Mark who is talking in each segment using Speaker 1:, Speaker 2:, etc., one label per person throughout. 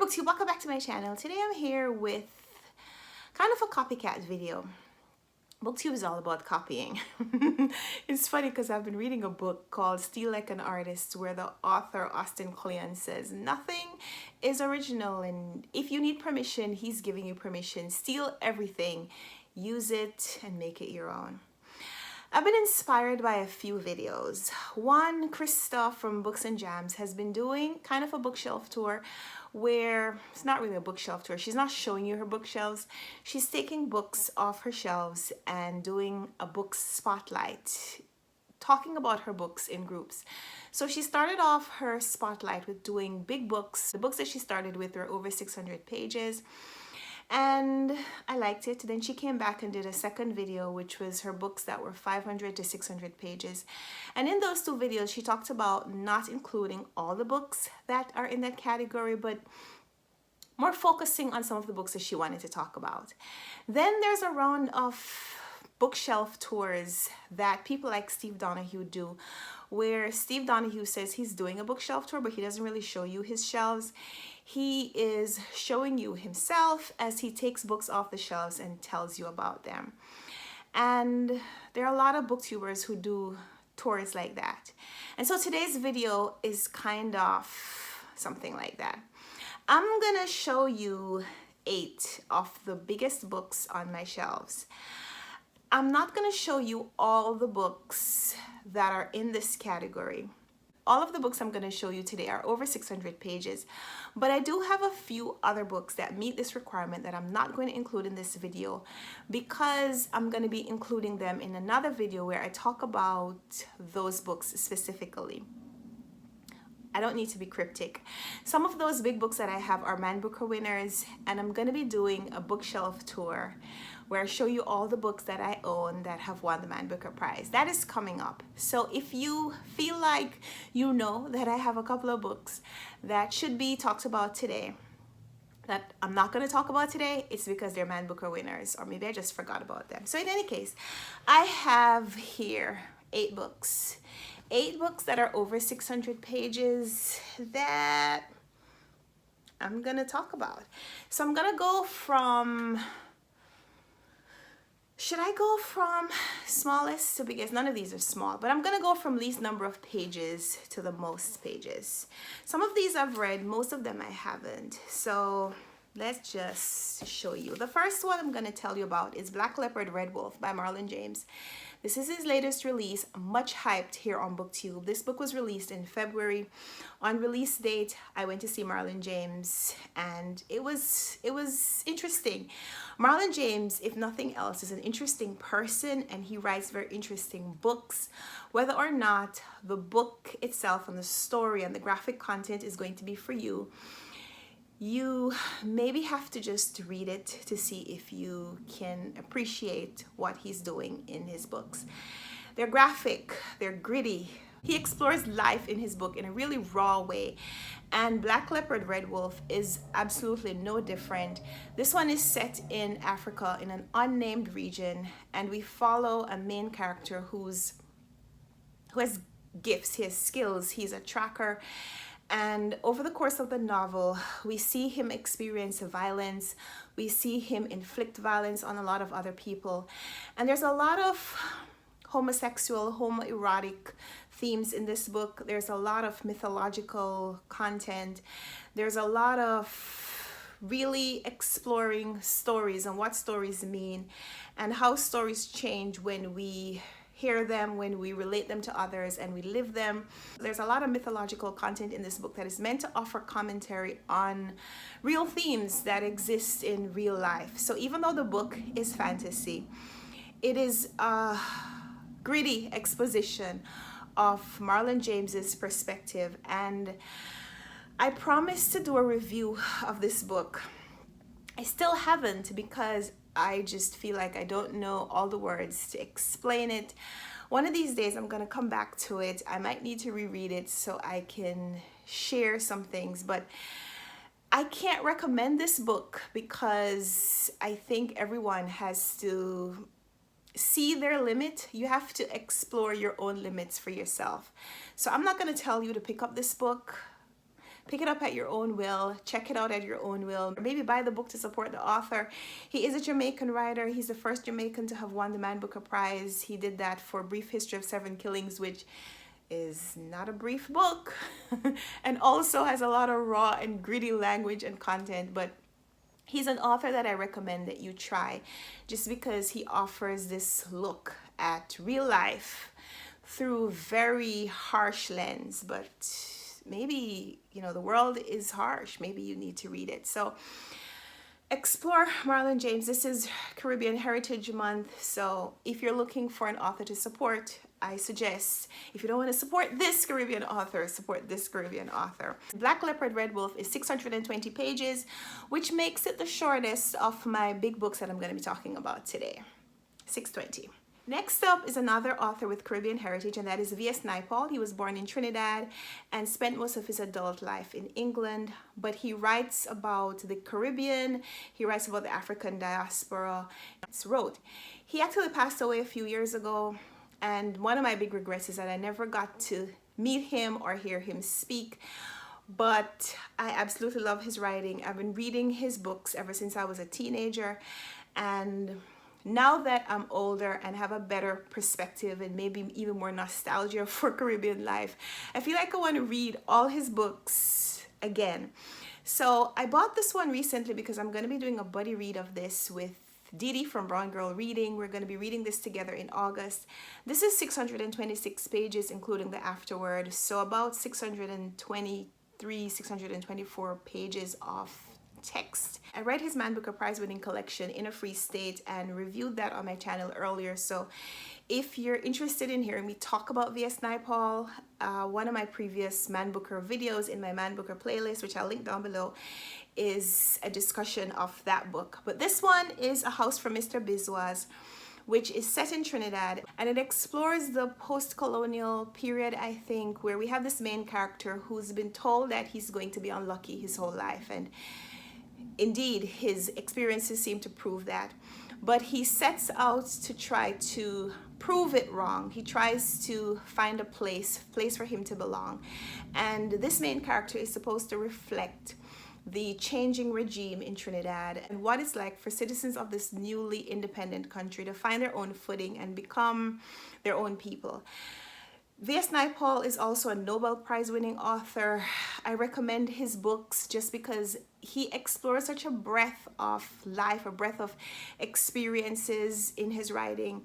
Speaker 1: BookTube, welcome back to my channel. Today I'm here with kind of a copycat video. BookTube is all about copying. It's funny because I've been reading a book called Steal Like an Artist, where the author Austin Kleon says nothing is original, and if you need permission, he's giving you permission. Steal everything, use it, and make it your own. I've been inspired by a few videos. One, Krista from Books and Jams has been doing kind of a bookshelf tour where it's not really a bookshelf tour. She's not showing you her bookshelves. She's taking books off her shelves and doing a book spotlight, talking about her books in groups. So she started off her spotlight with doing big books. The books that she started with were over 600 pages. And I liked it. Then she came back and did a second video, which was her books that were 500 to 600 pages. And in those two videos, she talked about not including all the books that are in that category, but more focusing on some of the books that she wanted to talk about. Then there's a round of bookshelf tours that people like Steve Donahue do, where Steve Donahue says he's doing a bookshelf tour, but he doesn't really show you his shelves. He is showing you himself as he takes books off the shelves and tells you about them. And there are a lot of booktubers who do tours like that. And so today's video is kind of something like that. I'm gonna show you 8 of the biggest books on my shelves. I'm not gonna show you all the books that are in this category. All of the books I'm going to show you today are over 600 pages, but I do have a few other books that meet this requirement that I'm not going to include in this video because I'm going to be including them in another video where I talk about those books specifically. I don't need to be cryptic. Some of those big books that I have are Man Booker winners, and I'm going to be doing a bookshelf tour where I show you all the books that I own that have won the Man Booker Prize. That is coming up. So if you feel like you know that I have a couple of books that should be talked about today, that I'm not going to talk about today, it's because they're Man Booker winners, or maybe I just forgot about them. So in any case, I have here 8 books. 8 books that are over 600 pages that I'm going to talk about. So I'm going to go from... Should I go from smallest to biggest? None of these are small, but I'm going to go from least number of pages to the most pages. Some of these I've read, most of them I haven't. So let's just show you. The first one I'm going to tell you about is Black Leopard, Red Wolf by Marlon James. This is his latest release, much hyped here on BookTube. This book was released in February. On release date, I went to see Marlon James, and it was interesting. Marlon James, if nothing else, is an interesting person, and he writes very interesting books. Whether or not the book itself and the story and the graphic content is going to be for you, you maybe have to just read it to see if you can appreciate what he's doing in his books. They're graphic, they're gritty. He explores life in his book in a really raw way. And Black Leopard, Red Wolf is absolutely no different. This one is set in Africa in an unnamed region, and we follow a main character who has gifts, he has skills, he's a tracker. And over the course of the novel, we see him experience violence. We see him inflict violence on a lot of other people. And there's a lot of homosexual, homoerotic themes in this book. There's a lot of mythological content. There's a lot of really exploring stories and what stories mean and how stories change when we hear them, when we relate them to others, and we live them. There's a lot of mythological content in this book that is meant to offer commentary on real themes that exist in real life. So even though the book is fantasy, it is a gritty exposition of Marlon James's perspective, and I promised to do a review of this book. I still haven't because I just feel like I don't know all the words to explain it. One of these days I'm gonna come back to it. I might need to reread it so I can share some things, but I can't recommend this book because I think everyone has to see their limit. You have to explore your own limits for yourself. So I'm not gonna tell you to pick up this book. pick it up at your own will, check it out at your own will, or maybe buy the book to support the author. He is a Jamaican writer. He's the first Jamaican to have won the Man Booker Prize. He did that for Brief History of Seven Killings, which is not a brief book and also has a lot of raw and gritty language and content, but he's an author that I recommend that you try just because he offers this look at real life through very harsh lens. But maybe, you know, the world is harsh. Maybe you need to read it. So explore Marlon James. This is Caribbean Heritage Month. So if you're looking for an author to support, I suggest, if you don't want to support this Caribbean author, support this Caribbean author. Black Leopard, Red Wolf is 620 pages, which makes it the shortest of my big books that I'm going to be talking about today. 620. Next up is another author with Caribbean heritage, and that is V.S. Naipaul. He was born in Trinidad and spent most of his adult life in England, but he writes about the Caribbean, he writes about the African diaspora. He actually passed away a few years ago, and one of my big regrets is that I never got to meet him or hear him speak, but I absolutely love his writing. I've been reading his books ever since I was a teenager, and now that I'm older and have a better perspective and maybe even more nostalgia for Caribbean life, I feel like I want to read all his books again. So I bought this one recently because I'm going to be doing a buddy read of this with Didi from Brown Girl Reading. We're going to be reading this together in August. This is 626 pages, including the afterword. So about 623, 624 pages of text. I read his Man Booker Prize winning collection In a Free State and reviewed that on my channel earlier. So if you're interested in hearing me talk about V.S. Naipaul, one of my previous Man Booker videos in my Man Booker playlist, which I'll link down below, is a discussion of that book. But this one is A House for Mr. Biswas, which is set in Trinidad, and it explores the post-colonial period, I think, where we have this main character who's been told that he's going to be unlucky his whole life, and indeed his experiences seem to prove that. But he sets out to try to prove it wrong. He tries to find a place for him to belong, and this main character is supposed to reflect the changing regime in Trinidad and what it's like for citizens of this newly independent country to find their own footing and become their own people. V.S. Naipaul is also a Nobel Prize winning author. I recommend his books just because he explores such a breadth of life, a breadth of experiences in his writing.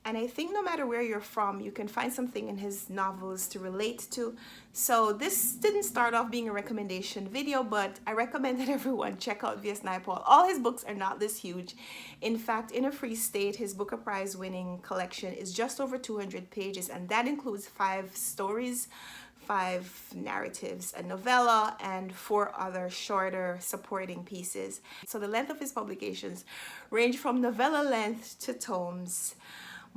Speaker 1: And I think no matter where you're from, you can find something in his novels to relate to. So this didn't start off being a recommendation video, but I recommend that everyone check out V.S. Naipaul. All his books are not this huge. In fact, In a Free State, his Booker Prize winning collection, is just over 200 pages, and that includes 5 stories, 5 narratives, a novella, and 4 other shorter supporting pieces. So the length of his publications range from novella length to tomes.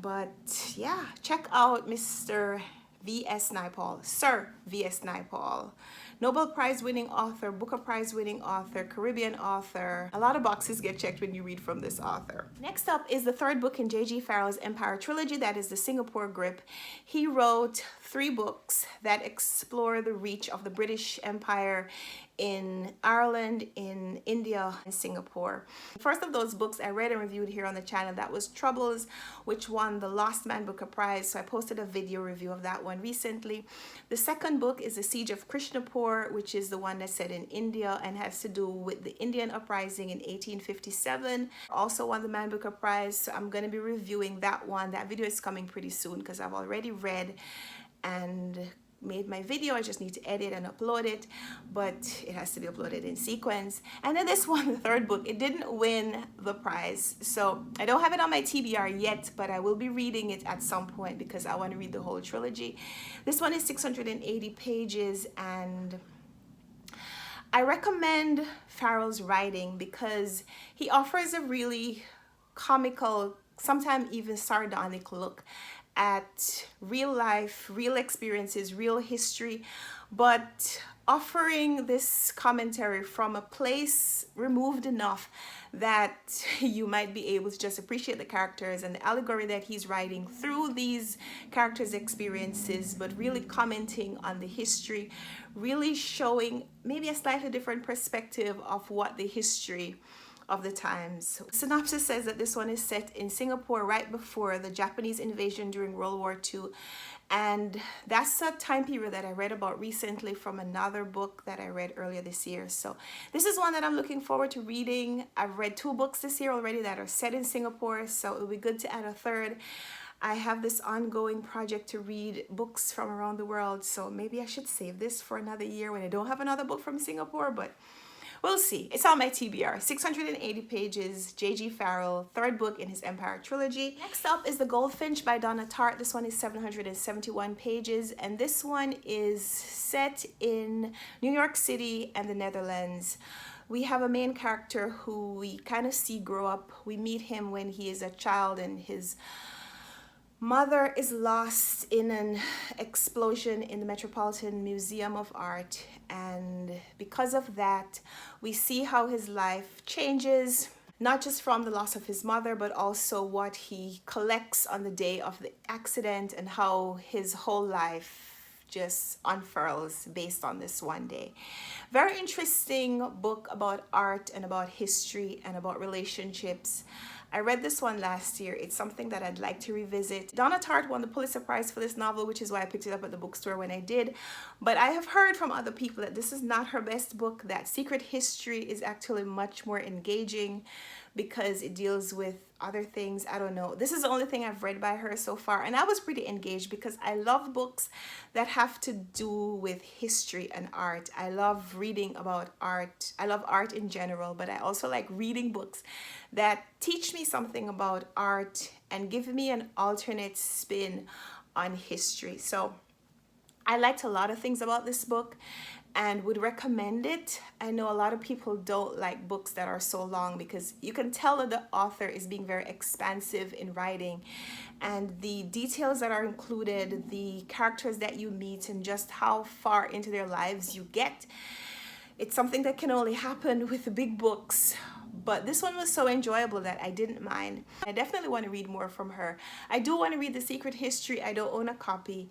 Speaker 1: But yeah, check out Mr. V.S. Naipaul, Sir V.S. Naipaul. Nobel Prize winning author, Booker Prize winning author, Caribbean author. A lot of boxes get checked when you read from this author. Next up is the 3rd book in J.G. Farrell's Empire trilogy, that is the Singapore Grip. He wrote 3 books that explore the reach of the British Empire in Ireland, in India, and Singapore. The first of those books I read and reviewed here on the channel, that was Troubles, which won the Lost Man Booker Prize. So I posted a video review of that one recently. The second book is The Siege of Krishnapur, which is the one that's set in India and has to do with the Indian uprising in 1857. Also won the Man Booker Prize. So I'm going to be reviewing that one. That video is coming pretty soon because I've already read and made my video. I just need to edit and upload it, but it has to be uploaded in sequence. And then this one, the 3rd book, it didn't win the prize, so I don't have it on my TBR yet, but I will be reading it at some point because I want to read the whole trilogy. This one is 680 pages, and I recommend Farrell's writing because he offers a really comical, sometimes even sardonic look at real life, real experiences, real history, but offering this commentary from a place removed enough that you might be able to just appreciate the characters and the allegory that he's writing through these characters' experiences, but really commenting on the history, really showing maybe a slightly different perspective of what the history of the times. Synopsis says that this one is set in Singapore right before the Japanese invasion during World War II. And that's a time period that I read about recently from another book that I read earlier this year. So this is one that I'm looking forward to reading. I've read 2 books this year already that are set in Singapore, so it'll be good to add a third. I have this ongoing project to read books from around the world, so maybe I should save this for another year when I don't have another book from Singapore, but we'll see. It's on my TBR. 680 pages, J.G. Farrell, 3rd book in his Empire trilogy. Next up is The Goldfinch by Donna Tartt. This one is 771 pages, and this one is set in New York City and the Netherlands. We have a main character who we kind of see grow up. We meet him when he is a child, and his mother is lost in an explosion in the Metropolitan Museum of Art, and because of that we see how his life changes, not just from the loss of his mother, but also what he collects on the day of the accident and how his whole life just unfurls based on this one day. Very interesting book about art and about history and about relationships. I read this one last year. It's something that I'd like to revisit. Donna Tartt won the Pulitzer Prize for this novel, which is why I picked it up at the bookstore when I did. But I have heard from other people that this is not her best book, that Secret History is actually much more engaging because it deals with other things. I don't know. This is the only thing I've read by her so far, and I was pretty engaged because I love books that have to do with history and art. I love reading about art. I love art in general, but I also like reading books that teach me something about art and give me an alternate spin on history. So I liked a lot of things about this book and would recommend it. I know a lot of people don't like books that are so long because you can tell that the author is being very expansive in writing, and the details that are included, the characters that you meet, and just how far into their lives you get. It's something that can only happen with big books. But this one was so enjoyable that I didn't mind. I definitely want to read more from her. I do want to read The Secret History. I don't own a copy,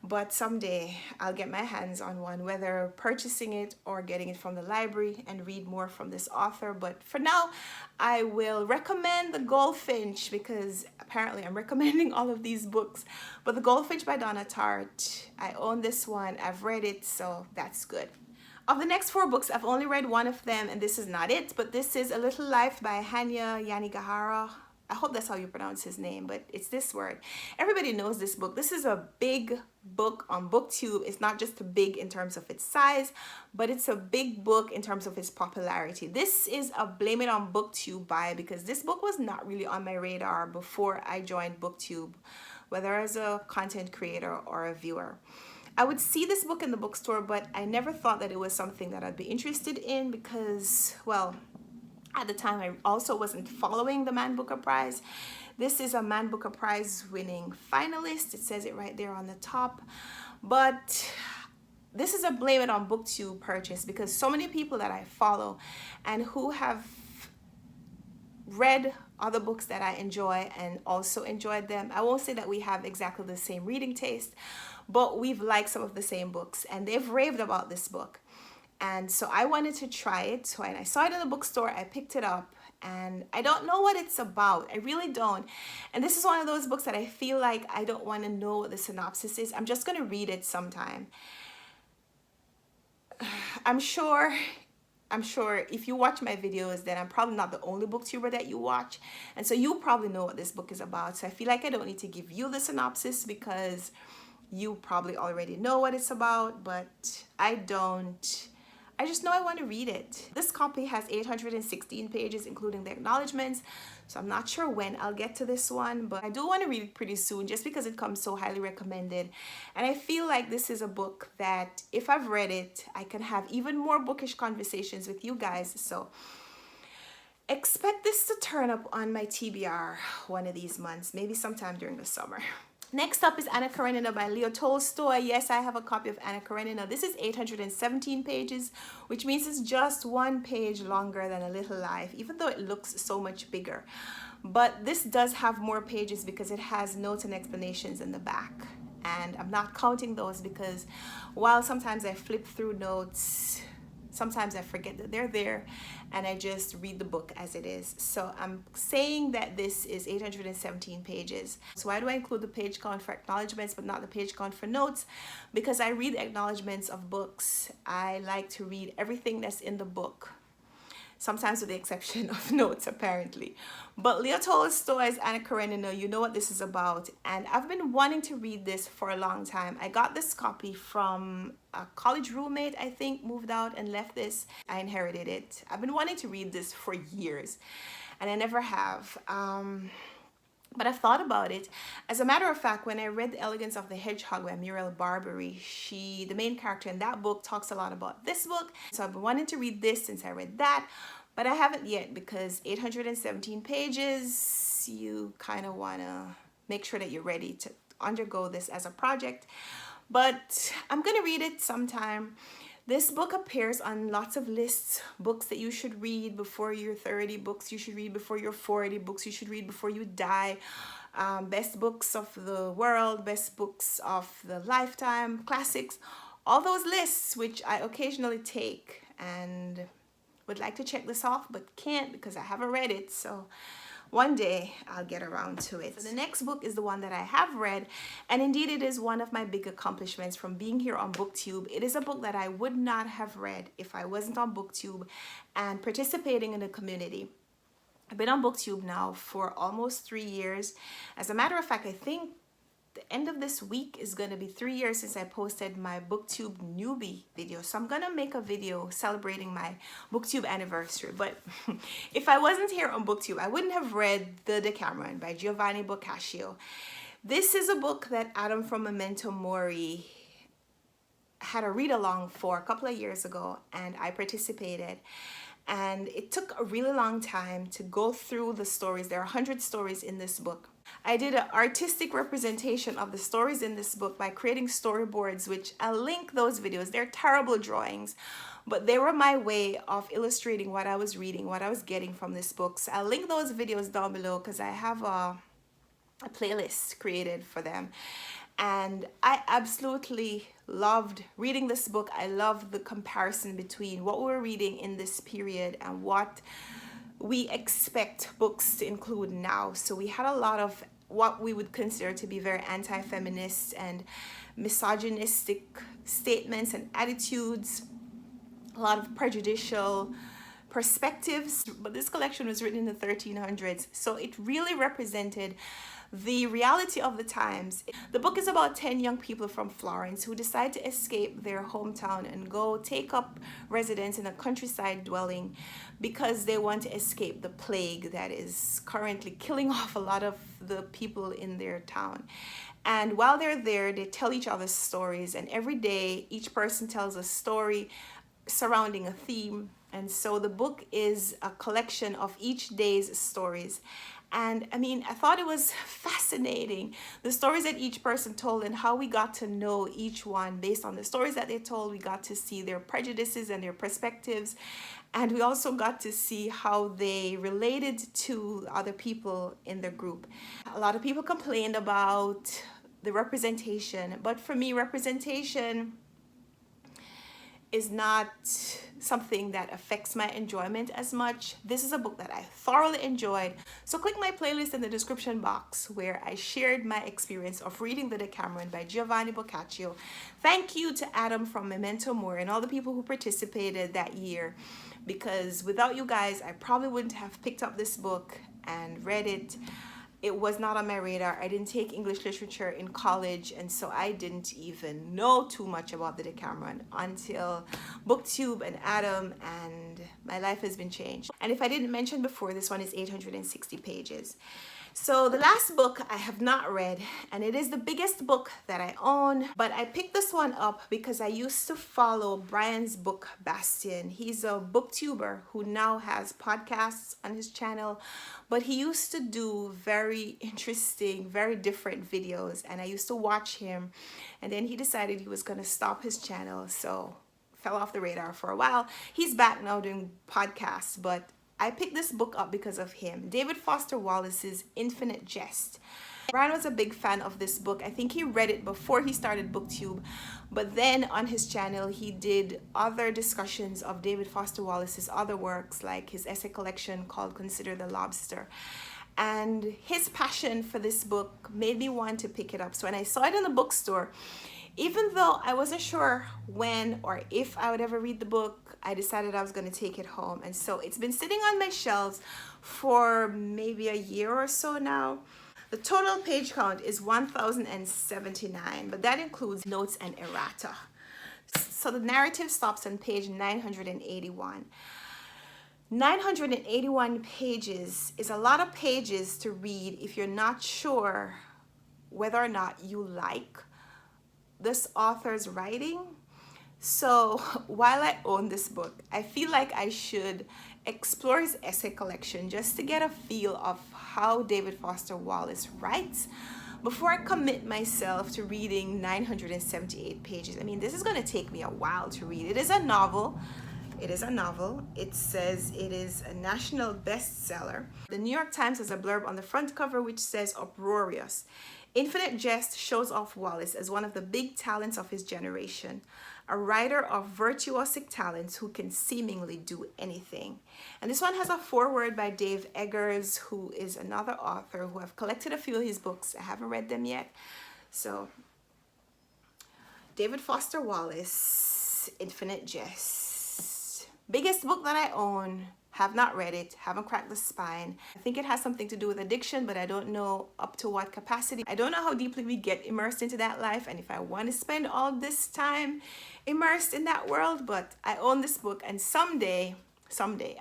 Speaker 1: but someday I'll get my hands on one, whether purchasing it or getting it from the library, and read more from this author. But for now, I will recommend The Goldfinch because apparently I'm recommending all of these books. But The Goldfinch by Donna Tartt, I own this one. I've read it, so that's good. Of the next 4 books, I've only read one of them, and this is not it, but this is A Little Life by Hanya Yanagihara. I hope that's how you pronounce his name, but it's this word. Everybody knows this book. This is a big book on BookTube. It's not just big in terms of its size, but it's a big book in terms of its popularity. This is a Blame It on BookTube buy because this book was not really on my radar before I joined BookTube, whether as a content creator or a viewer. I would see this book in the bookstore, but I never thought that it was something that I'd be interested in because, well, at the time I also wasn't following the Man Booker Prize. This is a Man Booker Prize winning finalist. It says it right there on the top. But this is a Blame It on BookTube purchase because so many people that I follow and who have read other books that I enjoy and also enjoyed them. I won't say that we have exactly the same reading taste, but we've liked some of the same books and they've raved about this book. And so I wanted to try it. So when I saw it in the bookstore, I picked it up, and I don't know what it's about. I really don't. And this is one of those books that I feel like I don't want to know what the synopsis is. I'm just going to read it sometime. I'm sure if you watch my videos, then I'm probably not the only booktuber that you watch. And so you probably know what this book is about. So I feel like I don't need to give you the synopsis because you probably already know what it's about, but I don't. I just know I want to read it. This copy has 816 pages, including the acknowledgements. So I'm not sure when I'll get to this one, but I do want to read it pretty soon just because it comes so highly recommended. And I feel like this is a book that if I've read it, I can have even more bookish conversations with you guys. So expect this to turn up on my TBR one of these months, maybe sometime during the summer. Next up is Anna Karenina by Leo Tolstoy. Yes, I have a copy of Anna Karenina. This is 817 pages, which means it's just one page longer than A Little Life, even though it looks so much bigger. But this does have more pages because it has notes and explanations in the back. And I'm not counting those because while sometimes I flip through notes, sometimes I forget that they're there and I just read the book as it is. So I'm saying that this is 817 pages. So why do I include the page count for acknowledgements but not the page count for notes? Because I read acknowledgements of books. I like to read everything that's in the book, sometimes with the exception of notes apparently. But Leo Tolstoy's Anna Karenina, you know what this is about. And I've been wanting to read this for a long time. I got this copy from a college roommate, I think, moved out and left this. I inherited it. I've been wanting to read this for years and I never have. But I've thought about it. As a matter of fact, when I read The Elegance of the Hedgehog by Muriel Barbary, the main character in that book, talks a lot about this book. So I've been wanting to read this since I read that, but I haven't yet because 817 pages, you kind of want to make sure that you're ready to undergo this as a project. But I'm going to read it sometime. This book appears on lots of lists, books that you should read before you're 30, books you should read before you're 40, books you should read before you die, best books of the world, best books of the lifetime, classics, all those lists, which I occasionally take and would like to check this off, but can't because I haven't read it. So one day I'll get around to it. So the next book is the one that I have read, and indeed it is one of my big accomplishments from being here on BookTube. It is a book that I would not have read if I wasn't on BookTube and participating in the community. I've been on BookTube now for almost 3 years. As a matter of fact, I think the end of this week is going to be 3 years since I posted my BookTube newbie video. So I'm going to make a video celebrating my BookTube anniversary. But if I wasn't here on BookTube, I wouldn't have read The Decameron by Giovanni Boccaccio. This is a book that Adam from Memento Mori had a read-along for a couple of years ago, and I participated. And it took a really long time to go through the stories. There are 100 stories in this book. I did an artistic representation of the stories in this book by creating storyboards, which I'll link those videos. They're terrible drawings, but they were my way of illustrating what I was reading, what I was getting from this book. So I'll link those videos down below because I have a playlist created for them. And I absolutely loved reading this book. I loved the comparison between what we were reading in this period and what we expect books to include now. So we had a lot of what we would consider to be very anti-feminist and misogynistic statements and attitudes, a lot of prejudicial perspectives. But this collection was written in the 1300s, so it really represented the reality of the times. The book is about 10 young people from Florence who decide to escape their hometown and go take up residence in a countryside dwelling because they want to escape the plague that is currently killing off a lot of the people in their town. And while they're there, they tell each other stories, and every day each person tells a story surrounding a theme. And so the book is a collection of each day's stories. And I mean, I thought it was fascinating, the stories that each person told and how we got to know each one. Based on the stories that they told, we got to see their prejudices and their perspectives. And we also got to see how they related to other people in their group. A lot of people complained about the representation, but for me, representation is not something that affects my enjoyment as much. This is a book that I thoroughly enjoyed. So click my playlist in the description box where I shared my experience of reading The Decameron by Giovanni Boccaccio. Thank you to Adam from Memento Mori and all the people who participated that year, because without you guys, I probably wouldn't have picked up this book and read it. It was not on my radar. I didn't take English literature in college, and so I didn't even know too much about the Decameron until BookTube and Adam, and my life has been changed. And if I didn't mention before, this one is 860 pages. So the last book I have not read, and it is the biggest book that I own, but I picked this one up because I used to follow Brian's Book Bastion. He's a booktuber who now has podcasts on his channel, but he used to do very very interesting, very different videos, and I used to watch him, and then he decided he was going to stop his channel, so fell off the radar for a while. He's back now doing podcasts, but I picked this book up because of him. David Foster Wallace's Infinite Jest. Brian was a big fan of this book. I think he read it before he started BookTube, but then on his channel he did other discussions of David Foster Wallace's other works, like his essay collection called Consider the Lobster. And his passion for this book made me want to pick it up. So when I saw it in the bookstore, even though I wasn't sure when or if I would ever read the book, I decided I was going to take it home. And so it's been sitting on my shelves for maybe a year or so now. The total page count is 1,079, but that includes notes and errata. So the narrative stops on page 981. 981 pages is a lot of pages to read if you're not sure whether or not you like this author's writing. So while I own this book, I feel like I should explore his essay collection just to get a feel of how David Foster Wallace writes before I commit myself to reading 978 pages. I mean, this is going to take me a while to read. It is a novel. It says it is a national bestseller. The New York Times has a blurb on the front cover which says uproarious. Infinite Jest shows off Wallace as one of the big talents of his generation, a writer of virtuosic talents who can seemingly do anything. And this one has a foreword by Dave Eggers, who is another author who I've collected a few of his books. I haven't read them yet. So, David Foster Wallace, Infinite Jest. Biggest book that I own. Have not read it, haven't cracked the spine. I think it has something to do with addiction, but I don't know up to what capacity. I don't know how deeply we get immersed into that life and if I want to spend all this time immersed in that world, but I own this book and someday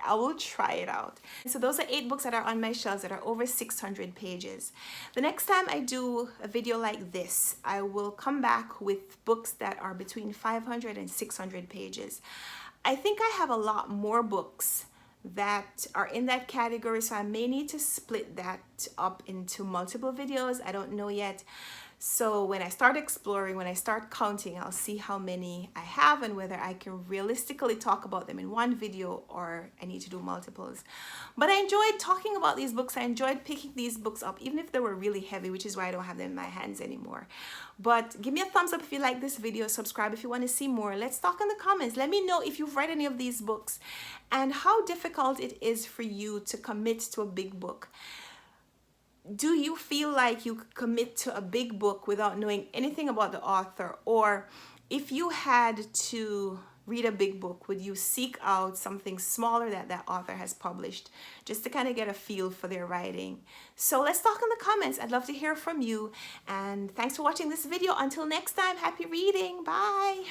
Speaker 1: I will try it out. So those are 8 books that are on my shelves that are over 600 pages. The next time I do a video like this, I will come back with books that are between 500 and 600 pages. I think I have a lot more books that are in that category, so I may need to split that up into multiple videos. I don't know yet. So when I start exploring, when I start counting, I'll see how many I have and whether I can realistically talk about them in one video or I need to do multiples. But I enjoyed talking about these books. I enjoyed picking these books up, even if they were really heavy, which is why I don't have them in my hands anymore. But give me a thumbs up if you like this video, subscribe if you want to see more. Let's talk in the comments. Let me know if you've read any of these books and how difficult it is for you to commit to a big book. Do you feel like you could commit to a big book without knowing anything about the author? Or if you had to read a big book, would you seek out something smaller that that author has published just to kind of get a feel for their writing? So let's talk in the comments. I'd love to hear from you. And thanks for watching this video. Until next time, happy reading. Bye.